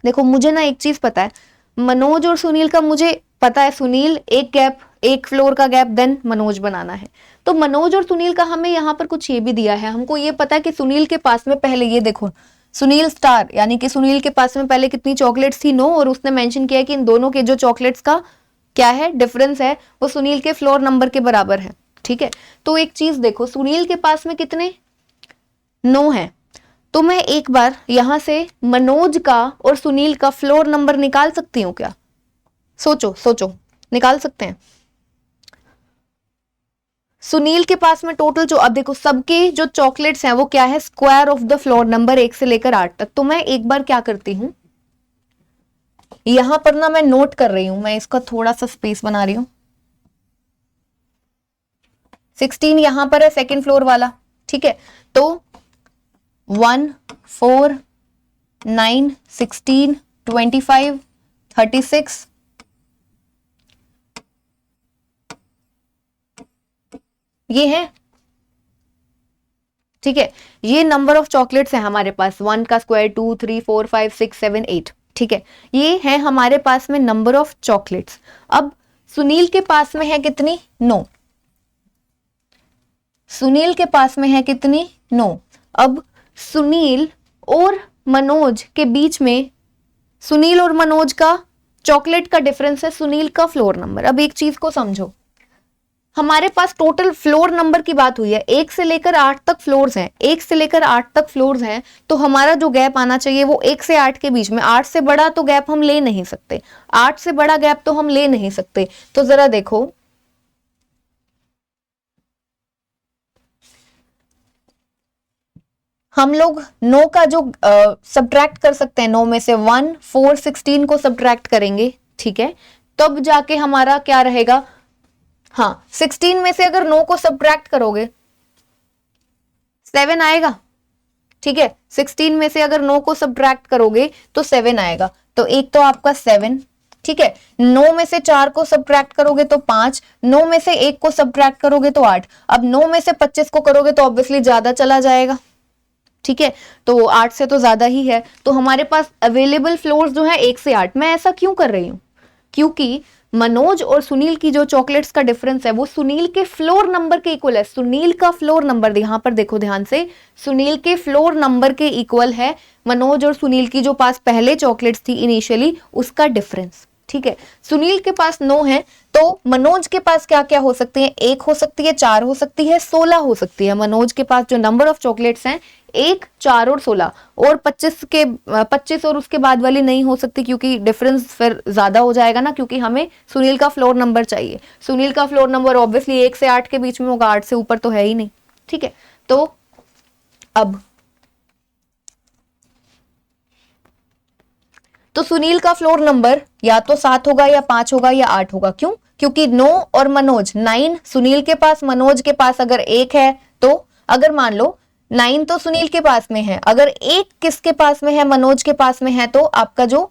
देखो मुझे ना एक चीज पता है, मनोज और सुनील का मुझे पता है, सुनील एक गैप, 1 फ्लोर का गैप, देन मनोज बनाना है। तो मनोज और सुनील का हमें यहाँ पर कुछ ये भी दिया है, हमको ये पता है कि सुनील के पास में पहले ये देखो सुनील स्टार, यानी कि सुनील के पास में पहले कितनी चॉकलेट्स थी? 9, और उसने मेंशन किया है कि इन दोनों के जो चॉकलेट्स का क्या है डिफरेंस है, वो सुनील के फ्लोर नंबर के बराबर है, ठीक है। तो एक चीज देखो, सुनील के पास में कितने 9 है, तो मैं एक बार यहां से मनोज का और सुनील का फ्लोर नंबर निकाल सकती हूँ क्या? सोचो सोचो, निकाल सकते हैं। सुनील के पास में टोटल जो, अब देखो सबके जो चॉकलेट्स हैं वो क्या है? Square of the floor number 1 से लेकर 8 तक। तो मैं एक बार क्या करती हूं, यहां पर ना मैं नोट कर रही हूं, मैं इसका थोड़ा सा स्पेस बना रही हूं। 16 यहां पर है सेकंड फ्लोर वाला, ठीक है। तो 1 4 9 16 25 36 ये है, ठीक है। ये नंबर ऑफ चॉकलेट्स है हमारे पास, 1 का स्क्वायर 2 3 4 5 6 7 8, ठीक है। ये है हमारे पास में नंबर ऑफ चॉकलेट्स। अब सुनील के पास में है कितनी? 9। सुनील के पास में है कितनी? 9। अब सुनील और मनोज के बीच में, सुनील और मनोज का चॉकलेट का डिफरेंस है सुनील का फ्लोर नंबर। अब एक चीज को समझो, हमारे पास टोटल फ्लोर नंबर की बात हुई है, 1 से लेकर 8 तक फ्लोर्स हैं, 1 से लेकर 8 तक फ्लोर्स हैं, तो हमारा जो गैप आना चाहिए वो 1 से 8 के बीच में। 8 से बड़ा तो गैप हम ले नहीं सकते, 8 से बड़ा गैप तो हम ले नहीं सकते। तो जरा देखो, हम लोग 9 का जो सब्ट्रैक्ट कर सकते हैं, 9 में से 1 4 16 को सब्ट्रैक्ट करेंगे, ठीक है, तब जाके हमारा क्या रहेगा? हाँ, 16 में से अगर 9 को सब्ट्रैक्ट करोगे 7 आएगा, ठीक है। 16 में से अगर 9 को सब्ट्रैक्ट करोगे तो 7 आएगा, तो एक तो आपका 7, ठीक है। 9 में से 4 को सब्ट्रैक्ट करोगे तो 5, 9 में से 1 को सब्ट्रैक्ट करोगे तो 8। अब 9 में से 25 को करोगे तो ऑब्वियसली ज्यादा चला जाएगा, ठीक है। तो 8 से तो ज्यादा ही है, तो हमारे पास अवेलेबल फ्लोर्स जो है 1 से 8। मैं ऐसा क्यों कर रही हूं? क्योंकि मनोज और सुनील की जो चॉकलेट्स का डिफरेंस है वो सुनील के फ्लोर नंबर के इक्वल है। सुनील का फ्लोर नंबर यहां पर देखो ध्यान से, सुनील के फ्लोर नंबर के इक्वल है मनोज और सुनील की जो पास पहले चॉकलेट्स थी इनिशियली उसका डिफरेंस, ठीक है। सुनील के पास 9 है, तो मनोज के पास क्या क्या हो सकती है? 1 हो सकती है, 4 हो सकती है, 16 हो सकती है। मनोज के पास जो नंबर ऑफ चॉकलेट्स हैं 1 4 और 16, और 25 और उसके बाद वाली नहीं हो सकती, क्योंकि डिफरेंस फिर ज्यादा हो जाएगा ना, क्योंकि हमें सुनील का फ्लोर नंबर चाहिए। सुनील का फ्लोर नंबर ऑब्वियसली 1 से 8 के बीच में होगा, 8 से ऊपर तो है ही नहीं, ठीक है। तो अब तो सुनील का फ्लोर नंबर या तो 7 होगा या 5 होगा या 8 होगा। क्यों? क्योंकि 9 और मनोज 9 सुनील के पास, मनोज के पास अगर 1 है, तो अगर मान लो 9 तो सुनील के पास में है, अगर 1 किसके पास में है? मनोज के पास में है, तो आपका जो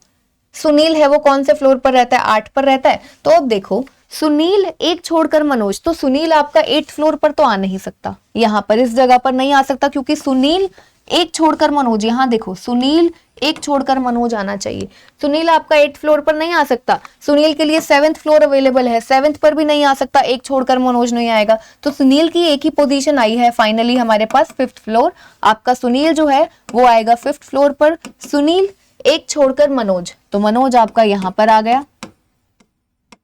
सुनील है वो कौन से फ्लोर पर रहता है? 8 पर रहता है। तो अब देखो, सुनील 1 छोड़कर मनोज, तो सुनील आपका 8th फ्लोर पर तो आ नहीं सकता, यहां पर इस जगह पर नहीं आ सकता, क्योंकि सुनील 1 छोड़कर मनोज, यहां देखो सुनील 1 छोड़कर मनोज आना चाहिए। सुनील आपका 8th फ्लोर पर नहीं आ सकता, सुनील के लिए 7th फ्लोर अवेलेबल है, 7th पर भी नहीं आ सकता, 1 छोड़कर मनोज नहीं आएगा। तो सुनील की एक ही पोजीशन आई है फाइनली हमारे पास 5th फ्लोर। आपका सुनील जो है वो आएगा 5th फ्लोर पर, सुनील 1 छोड़कर मनोज, तो मनोज आपका यहां पर आ गया,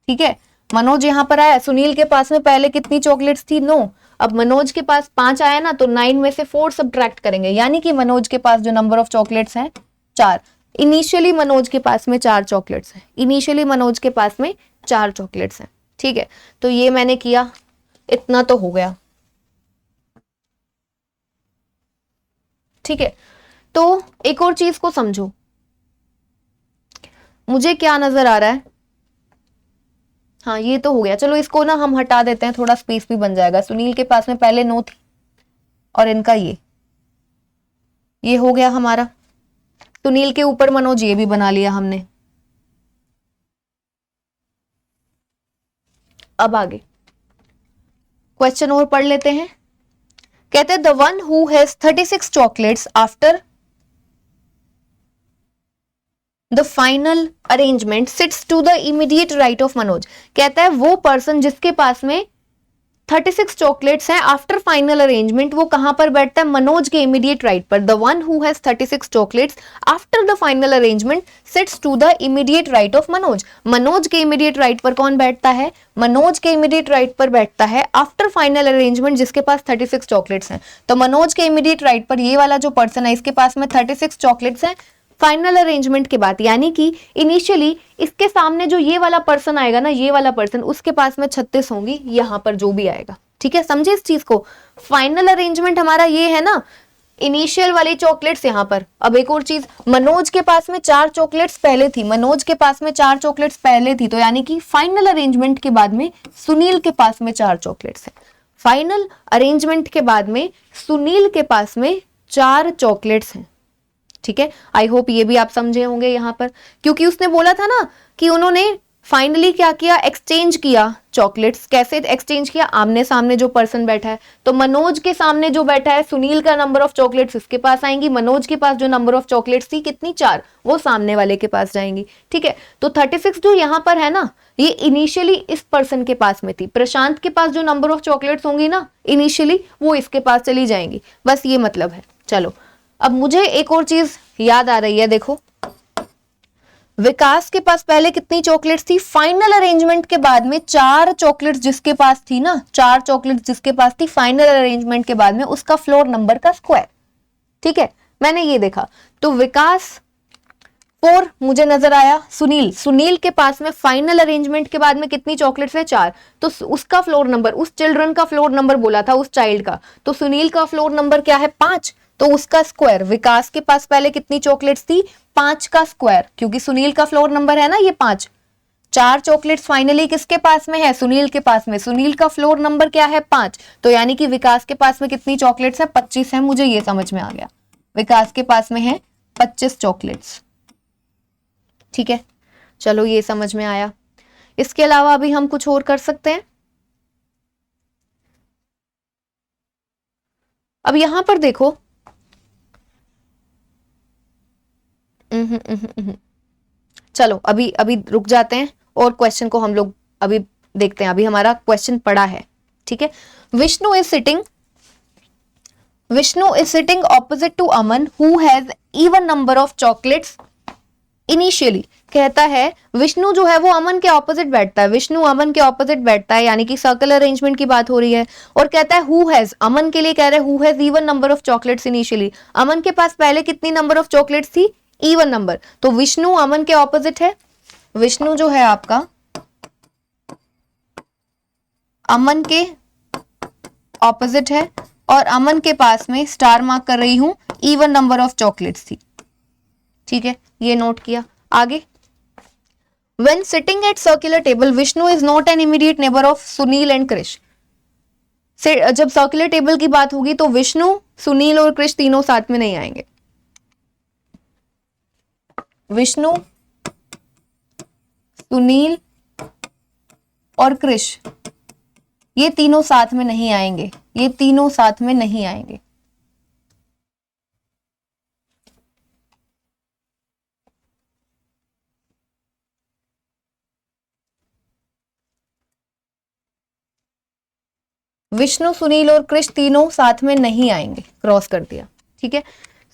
ठीक है। मनोज यहां पर आया, सुनील के पास में पहले कितनी चॉकलेट्स थी? 9। अब मनोज के पास 5 आया ना, तो 9 में से 4 सब्ट्रैक्ट करेंगे, यानी कि मनोज के पास जो नंबर ऑफ चॉकलेट्स हैं 4। इनिशियली मनोज के पास में 4 चॉकलेट्स हैं, इनिशियली मनोज के पास में 4 चॉकलेट्स हैं, ठीक है। तो ये मैंने किया, इतना तो हो गया। ठीक है, तो एक और चीज को समझो, मुझे क्या नजर आ रहा है, हाँ ये तो हो गया, चलो इसको ना हम हटा देते हैं, थोड़ा स्पेस भी बन जाएगा। सुनील के पास में पहले 9 थी और इनका ये हो गया हमारा। सुनील के ऊपर मनोज ये भी बना लिया हमने। अब आगे क्वेश्चन और पढ़ लेते हैं। कहते हैं the one who has 36 chocolates after the final arrangement sits to the immediate right of Manoj. कहता है वो पर्सन जिसके पास में 36 चॉकलेट्स हैं आफ्टर फाइनल अरेंजमेंट, वो कहां पर बैठता है? मनोज के इमीडिएट राइट पर। The one who has 36 chocolates after the final arrangement sits to the immediate right of Manoj. Manoj के इमीडिएट राइट पर कौन बैठता है? मनोज के इमीडिएट राइट पर बैठता है आफ्टर फाइनल अरेंजमेंट जिसके पास 36 चॉकलेट्स हैं। तो मनोज के इमीडिएट राइट पर ये वाला जो पर्सन है इसके पास में 36 चॉकलेट्स हैं फाइनल अरेंजमेंट के बाद, यानी कि इनिशियली इसके सामने जो ये वाला पर्सन आएगा ना, ये वाला पर्सन, उसके पास में 36 होंगी यहां पर जो भी आएगा। ठीक है, समझे इस चीज को? फाइनल अरेंजमेंट हमारा ये है ना, इनिशियल वाली चॉकलेट्स यहां पर। अब एक और चीज, मनोज के पास में 4 चॉकलेट्स पहले थी, मनोज के पास में 4 चॉकलेट्स पहले थी, तो यानी कि फाइनल अरेंजमेंट के बाद में सुनील के पास में 4 चॉकलेट्स है। फाइनल अरेंजमेंट के बाद में सुनील के पास में 4 चॉकलेट्स हैं। ठीक है, आई होप ये भी आप समझे होंगे यहां पर, क्योंकि उसने बोला था ना कि उन्होंने फाइनली क्या किया, एक्सचेंज किया चॉकलेट्स। कैसे एक्सचेंज किया? आमने सामने जो पर्सन बैठा है, तो मनोज के सामने जो बैठा है, सुनील का नंबर ऑफ चॉकलेट्स इसके पास आएंगी, मनोज के पास जो नंबर ऑफ चॉकलेट्स थी कितनी, 4, वो सामने वाले के पास जाएंगी। ठीक है, तो 36 जो यहां पर है ना, ये इनिशियली इस पर्सन के पास में थी। प्रशांत के पास जो नंबर ऑफ चॉकलेट्स होंगी ना इनिशियली, वो इसके पास चली जाएंगी, बस ये मतलब है। चलो अब मुझे एक और चीज याद आ रही है, देखो विकास के पास पहले कितनी चॉकलेट्स थी? फाइनल अरेंजमेंट के बाद में 4 चॉकलेट्स जिसके पास थी ना, 4 चॉकलेट्स जिसके पास थी फाइनल अरेंजमेंट के बाद में, उसका फ्लोर नंबर का स्क्वायर। ठीक है, मैंने ये देखा, तो विकास 4 मुझे नजर आया। सुनील के पास में फाइनल अरेंजमेंट के बाद में कितनी चॉकलेट्स है? 4, तो उसका फ्लोर नंबर, उस चिल्ड्रन का फ्लोर नंबर बोला था, उस चाइल्ड का, तो सुनील का फ्लोर नंबर क्या है? 5, तो उसका स्क्वायर। विकास के पास पहले कितनी चॉकलेट्स थी? 5 का स्क्वायर, क्योंकि सुनील का फ्लोर नंबर है ना ये 5। 4 चॉकलेट्स फाइनली किसके पास में है? सुनील के पास में। सुनील का फ्लोर नंबर क्या है? 5, तो यानी कि विकास के पास में कितनी चॉकलेट्स है? 25 है। मुझे ये समझ में आ गया, विकास के पास में है 25 चॉकलेट्स। ठीक है, चलो ये समझ में आया। इसके अलावा अभी हम कुछ और कर सकते हैं। अब यहां पर देखो, चलो अभी रुक जाते हैं और क्वेश्चन को हम लोग अभी देखते हैं। अभी हमारा क्वेश्चन पड़ा है। ठीक है, Vishnu is sitting opposite to Aman who has even number of chocolates initially. कहता है विष्णु जो है वो अमन के ऑपोजिट बैठता है, विष्णु अमन के ऑपोजिट बैठता है, यानी कि सर्कल अरेंजमेंट की बात हो रही है। और कहता है हु हैज, अमन के लिए कह रहे हैं who has even number of chocolates initially. Aman के पास पहले कितनी नंबर ऑफ चॉकलेट्स थी? Even number. तो विष्णु अमन के ऑपोजिट है, विष्णु जो है आपका अमन के ऑपोजिट है, और अमन के पास में स्टार मार्क कर रही हूं, इवन नंबर ऑफ चॉकलेट्स थी। ठीक है, ये नोट किया। आगे, when sitting at circular table Vishnu is not an immediate neighbor of Sunil and Krish. जब सर्कुलर टेबल की बात होगी तो विष्णु, सुनील और कृष तीनों साथ में नहीं आएंगे। विष्णु, सुनील और कृष ये तीनों साथ में नहीं आएंगे, ये तीनों साथ में नहीं आएंगे। विष्णु, सुनील और कृष तीनों साथ में नहीं आएंगे, क्रॉस कर दिया। ठीक है,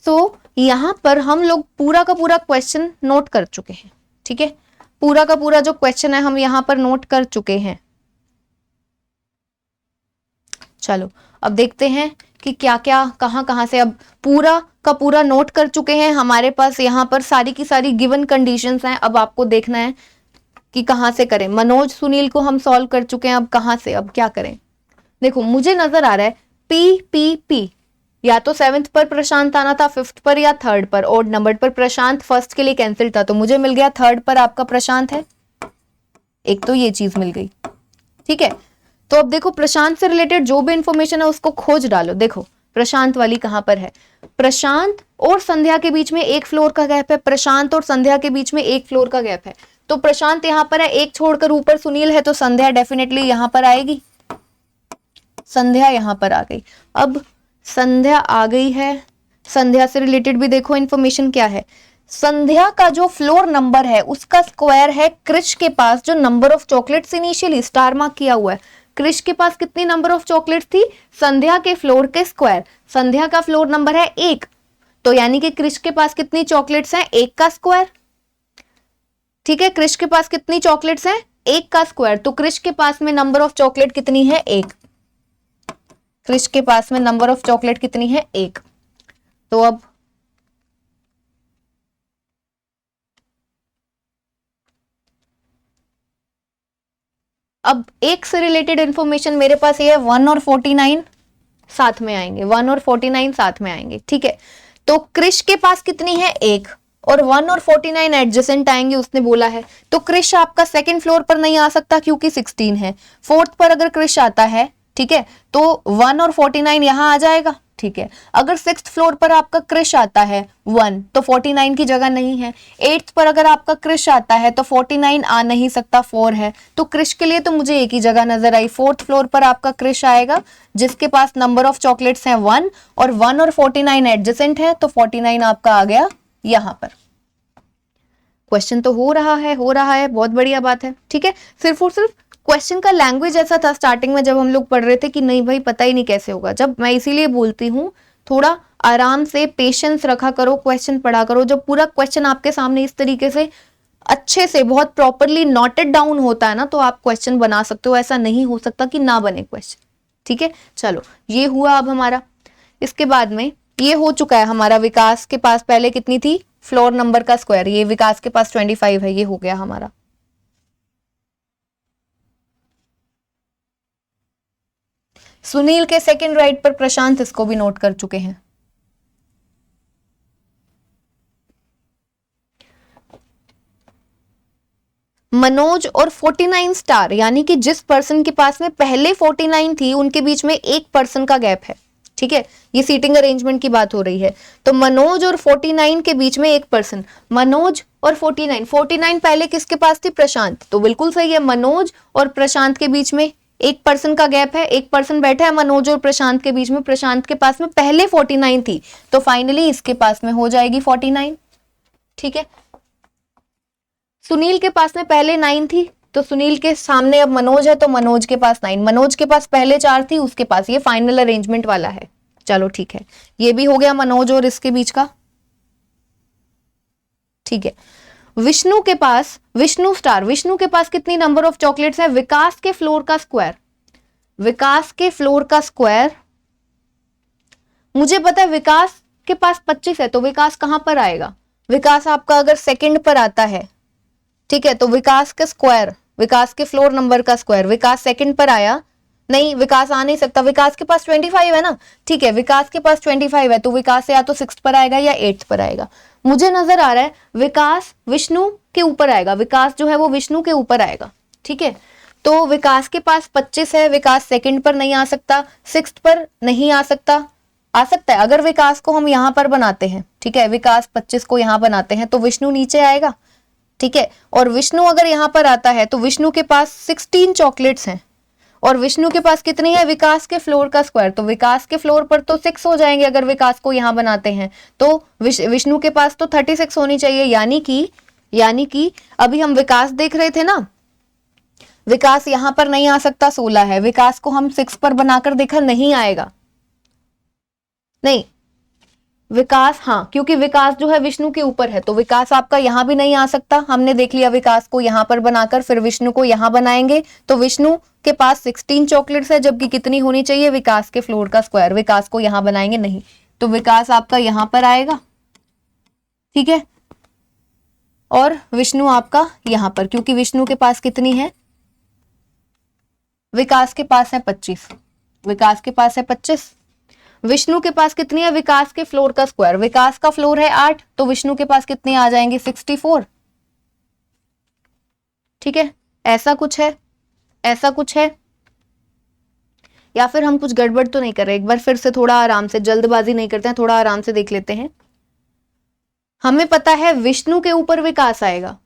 सो यहां पर हम लोग पूरा का पूरा क्वेश्चन नोट कर चुके हैं। ठीक है, पूरा का पूरा जो क्वेश्चन है हम यहां पर नोट कर चुके हैं। चलो अब देखते हैं कि क्या क्या कहां से। अब पूरा का पूरा नोट कर चुके हैं, हमारे पास यहाँ पर सारी की सारी गिवन कंडीशंस हैं। अब आपको देखना है कि कहां से करें। मनोज सुनील को हम सॉल्व कर चुके हैं, अब कहां से, अब क्या करें। देखो मुझे नजर आ रहा है पी पी पी, या तो 7th पर प्रशांत आना था, 5th पर या 3rd पर। ऑड नंबर पर प्रशांत फर्स्ट के लिए कैंसिल था, तो मुझे मिल गया 3rd पर आपका प्रशांत है। एक तो ये चीज मिल गई, ठीक है। तो अब देखो प्रशांत से रिलेटेड जो भी इंफॉर्मेशन है उसको खोज डालो। देखो प्रशांत वाली कहां पर है, प्रशांत और संध्या के बीच में 1 फ्लोर का गैप है, प्रशांत और संध्या के बीच में 1 फ्लोर का गैप है। तो प्रशांत यहां पर है, 1 छोड़कर ऊपर सुनील है, तो संध्या डेफिनेटली यहां पर आएगी। संध्या यहां पर आ गई। अब संध्या आ गई है, संध्या से रिलेटेड भी देखो इंफॉर्मेशन क्या है। संध्या का जो फ्लोर नंबर है उसका स्क्वायर है क्रिश के पास जो number of chocolates initially star mark किया हुआ है। क्रिश के पास कितनी नंबर ऑफ चॉकलेट्स थी, संध्या के फ्लोर के स्क्वायर। संध्या का फ्लोर नंबर है 1, तो यानी कि क्रिश के पास कितनी चॉकलेट्स हैं, 1 का स्क्वायर। ठीक है, क्रिश के पास कितनी चॉकलेट्स हैं, 1 का स्क्वायर। तो क्रिश के पास में नंबर ऑफ चॉकलेट कितनी है, 1। क्रिश के पास में नंबर ऑफ चॉकलेट कितनी है, 1। तो अब 1 से रिलेटेड इंफॉर्मेशन मेरे पास ये है, 1 और 49 साथ में आएंगे, 1 और 49 साथ में आएंगे, ठीक है। तो क्रिश के पास कितनी है, 1, और 1 और 49 एडजेसेंट आएंगे उसने बोला है। तो क्रिश आपका 2nd फ्लोर पर नहीं आ सकता क्योंकि 16 है। 4th पर अगर क्रिश आता है, ठीक है, तो 1 और 49 यहां आ जाएगा, ठीक है। अगर 6th फ्लोर पर आपका क्रिश आता है 1, तो 49 की जगह नहीं है। 8th पर अगर आपका क्रिश आता है तो 49 आ नहीं सकता, 4 है। तो क्रिश के लिए तो मुझे एक ही जगह नजर आई, 4th फ्लोर पर आपका क्रिश आएगा जिसके पास नंबर ऑफ चॉकलेट्स हैं 1, और 1 और 49 एडजेसेंट है, तो 49 आपका आ गया यहां पर। क्वेश्चन तो हो रहा है, बहुत बढ़िया बात है, ठीक है। सिर्फ और सिर्फ क्वेश्चन का लैंग्वेज ऐसा था स्टार्टिंग में जब हम लोग पढ़ रहे थे कि नहीं भाई पता ही नहीं कैसे होगा। जब मैं इसीलिए बोलती हूँ थोड़ा आराम से पेशेंस रखा करो, क्वेश्चन पढ़ा करो। जब पूरा क्वेश्चन आपके सामने इस तरीके से अच्छे से बहुत प्रॉपरली नोटेड डाउन होता है ना, तो आप क्वेश्चन बना सकते हो। ऐसा नहीं हो सकता कि ना बने क्वेश्चन, ठीक है। चलो ये हुआ अब हमारा। इसके बाद में ये हो चुका है हमारा, विकास के पास पहले कितनी थी, फ्लोर नंबर का स्क्वायर, ये विकास के पास 25 है, ये हो गया हमारा। सुनील के 2nd राइट पर प्रशांत, इसको भी नोट कर चुके हैं। मनोज और 49 स्टार, यानी कि जिस पर्सन के पास में पहले 49 थी उनके बीच में 1 पर्सन का गैप है, ठीक है। ये सीटिंग अरेंजमेंट की बात हो रही है। तो मनोज और 49 के बीच में 1 पर्सन, मनोज और 49 पहले किसके पास थी, प्रशांत। तो बिल्कुल सही है, मनोज और प्रशांत के बीच में 1 पर्सन का गैप है, 1 पर्सन बैठा है मनोज और प्रशांत के बीच में। प्रशांत के पास में पहले 49 थी, तो फाइनली इसके पास में हो जाएगी 49, ठीक है। सुनील के पास में पहले 9 थी, तो सुनील के सामने अब मनोज है, तो मनोज के पास 9, मनोज के पास पहले 4 थी, उसके पास, ये फाइनल अरेंजमेंट वाला है। चलो ठीक है, ये भी हो गया मनोज और इसके बीच का, ठीक है। विष्णु के पास, विष्णु स्टार, विष्णु के पास कितनी नंबर ऑफ चॉकलेट्स है, विकास के फ्लोर का स्क्वायर। विकास के फ्लोर का स्क्वायर मुझे पता है, विकास के पास 25 है, तो विकास कहां पर आएगा, विकास आपका अगर 2nd पर आता है, ठीक है, तो विकास का स्क्वायर, विकास के फ्लोर नंबर का स्क्वायर, विकास 2nd पर आया, नहीं विकास आ नहीं सकता, विकास के पास 25 है ना, ठीक है, विकास के पास 25 है, तो विकास या तो 6th पर आएगा या 8th पर आएगा। मुझे नजर आ रहा है विकास विष्णु के ऊपर आएगा, विकास जो है वो विष्णु के ऊपर आएगा, ठीक है। तो विकास के पास 25 है, विकास 2nd पर नहीं आ सकता, 6th पर नहीं आ सकता, आ सकता है अगर विकास को हम यहां पर बनाते हैं, ठीक है, विकास 25 को यहां बनाते हैं तो विष्णु नीचे आएगा, ठीक है। और विष्णु अगर यहां पर आता है तो विष्णु के पास 16 चॉकलेट्स हैं, और विष्णु के पास कितनी है, विकास के फ्लोर का स्क्वायर, तो विकास के फ्लोर पर तो 6 हो जाएंगे अगर विकास को यहां बनाते हैं, तो विष्णु के पास तो 36 होनी चाहिए। यानी कि अभी हम विकास देख रहे थे ना, विकास यहां पर नहीं आ सकता, 16 है, विकास को हम 6 पर बनाकर देखा, नहीं आएगा, नहीं विकास, हाँ, क्योंकि विकास जो है विष्णु के ऊपर है, तो विकास आपका यहां भी नहीं आ सकता। हमने देख लिया विकास को यहां पर बनाकर, फिर विष्णु को यहां बनाएंगे, तो विष्णु के पास 16 चॉकलेट्स है, जबकि कितनी होनी चाहिए, विकास के फ्लोर का स्क्वायर। विकास को यहां बनाएंगे नहीं, तो विकास आपका यहां पर आएगा, ठीक है, और विष्णु आपका यहां पर, क्योंकि विष्णु के पास कितनी है, विकास के पास है 25, विकास के पास है 25, विष्णु के पास कितनी है, विकास के फ्लोर का स्क्वायर, विकास का फ्लोर है 8, तो विष्णु के पास कितनी आ जाएंगे 64। ठीक है, ऐसा कुछ है, ऐसा कुछ है, या फिर हम कुछ गड़बड़ तो नहीं कर रहे, एक बार फिर से थोड़ा आराम से, जल्दबाजी नहीं करते हैं, थोड़ा आराम से देख लेते हैं। हमें पता है विष्णु के ऊपर विकास आएगा,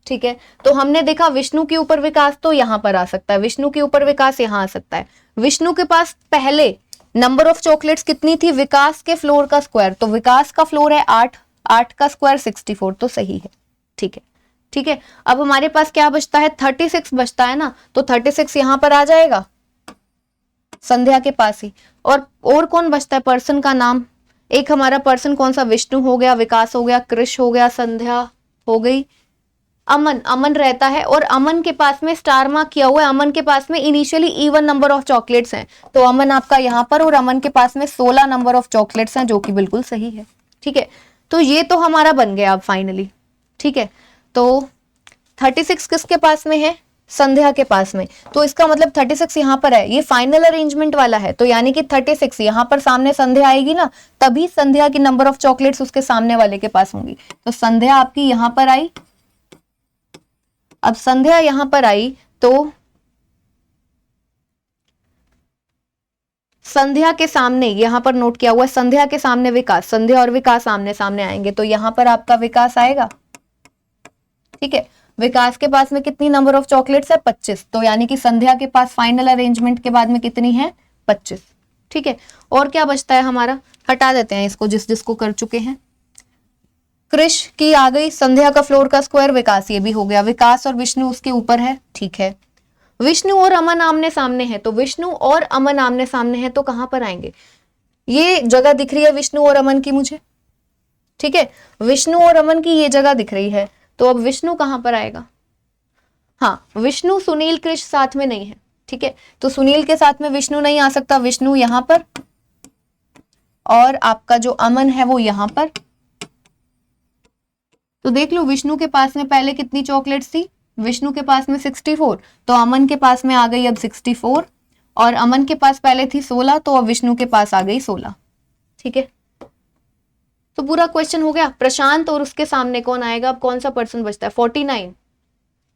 ठीक है, तो हमने देखा विष्णु के ऊपर विकास तो यहां पर आ सकता है, विष्णु के ऊपर विकास यहां आ सकता है। विष्णु के पास पहले नंबर ऑफ चॉकलेट्स कितनी थी, विकास के फ्लोर का स्क्वायर, तो विकास का फ्लोर है 8, 8 का स्क्वायर 64, तो सही है। ठीक है, ठीक है, अब हमारे पास क्या बचता है, 36 बचता है ना, तो 36 यहां पर आ जाएगा संध्या के पास ही। और कौन बचता है पर्सन का नाम, एक हमारा पर्सन कौन सा, विष्णु हो गया, विकास हो गया, कृष हो गया, संध्या हो गई, अमन, अमन रहता है, और अमन के पास में स्टार मार्क किया हुआ है, अमन के पास में initially even number of chocolates हैं, तो अमन आपका यहाँ पर, और अमन के पास में 16 नंबर ऑफ चॉकलेट्स हैं, जो कि बिल्कुल सही है। ठीक है, तो ये तो हमारा बन गया अब फाइनली। ठीक है, तो 36 किसके पास में है, संध्या के पास में, तो इसका मतलब 36 यहाँ पर है, ये फाइनल अरेंजमेंट वाला है, तो यानी कि 36 यहाँ पर सामने संध्या आएगी ना, तभी संध्या की नंबर ऑफ चॉकलेट्स उसके सामने वाले के पास होंगी। तो संध्या आपकी यहाँ पर आई, अब संध्या यहां पर आई तो संध्या के सामने, यहां पर नोट किया हुआ है, संध्या के सामने विकास, संध्या और विकास आमने सामने आएंगे, तो यहां पर आपका विकास आएगा। ठीक है, विकास के पास में कितनी नंबर ऑफ चॉकलेट्स है, 25, तो यानी कि संध्या के पास फाइनल अरेंजमेंट के बाद में कितनी है, 25। ठीक है, और क्या बचता है हमारा, हटा देते हैं इसको जिस जिसको कर चुके हैं। कृष की आ गई, संध्या का फ्लोर का स्क्वायर, विकास ये भी हो गया, विकास और विष्णु उसके ऊपर है। ठीक है, विष्णु और अमन आमने सामने है, तो विष्णु और अमन आमने सामने है, तो कहां पर आएंगे, ये जगह दिख रही है विष्णु और अमन की मुझे। ठीक है, विष्णु और अमन की ये जगह दिख रही है, तो अब विष्णु कहां पर आएगा, हाँ विष्णु, सुनील, कृष साथ में नहीं है। ठीक है, तो सुनील के साथ में विष्णु नहीं आ सकता, विष्णु यहां पर, और आपका जो अमन है वो यहां पर। तो देख लो विष्णु के पास में पहले कितनी चॉकलेट्स थी, विष्णु के पास में 64, तो अमन के पास में आ गई अब 64, और अमन के पास पहले थी 16, तो अब विष्णु के पास आ गई 16। ठीक है, तो पूरा क्वेश्चन हो गया। प्रशांत और उसके सामने कौन आएगा, अब कौन सा पर्सन बचता है, 49,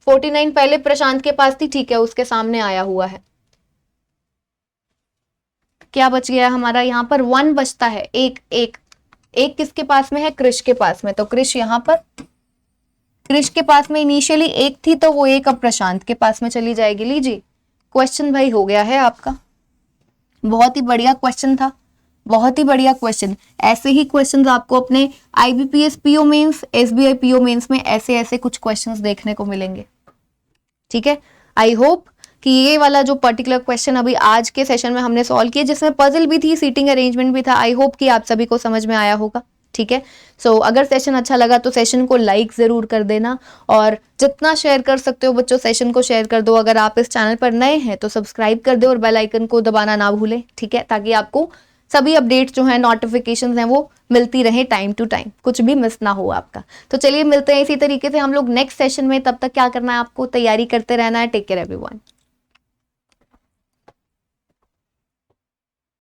49 पहले प्रशांत के पास थी, ठीक है, उसके सामने आया हुआ है। क्या बच गया हमारा, यहाँ पर 1 बचता है, एक किसके पास में है, कृष के पास में, तो कृष यहाँ पर, कृष के पास में इनिशियली 1 थी, तो वो 1 अब प्रशांत के पास में चली जाएगी। लीजिए क्वेश्चन भाई हो गया है आपका, बहुत ही बढ़िया क्वेश्चन था, बहुत ही बढ़िया क्वेश्चन। ऐसे ही क्वेश्चंस आपको अपने IBPS PO mains, SBI PO mains में ऐसे ऐसे कुछ क्वेश्चंस देखने को मिलेंगे। ठीक है, आई होप कि ये वाला जो पर्टिकुलर क्वेश्चन अभी आज के सेशन में हमने सॉल्व किया, जिसमें पजल भी थी, सीटिंग अरेंजमेंट भी था, आई होप कि आप सभी को समझ में आया होगा। ठीक है, सो अगर सेशन अच्छा लगा तो सेशन को लाइक जरूर कर देना, और जितना शेयर कर सकते हो बच्चों सेशन को शेयर कर दो। अगर आप इस चैनल पर नए हैं तो सब्सक्राइब कर दो और बेल आइकन को दबाना ना भूलें। ठीक है, ताकि आपको सभी अपडेट्स जो है, नोटिफिकेशंस हैं, वो मिलती रहे टाइम टू टाइम, कुछ भी मिस ना हो आपका। तो चलिए मिलते हैं इसी तरीके से हम लोग नेक्स्ट सेशन में, तब तक क्या करना है आपको, तैयारी करते रहना है। Take care everyone.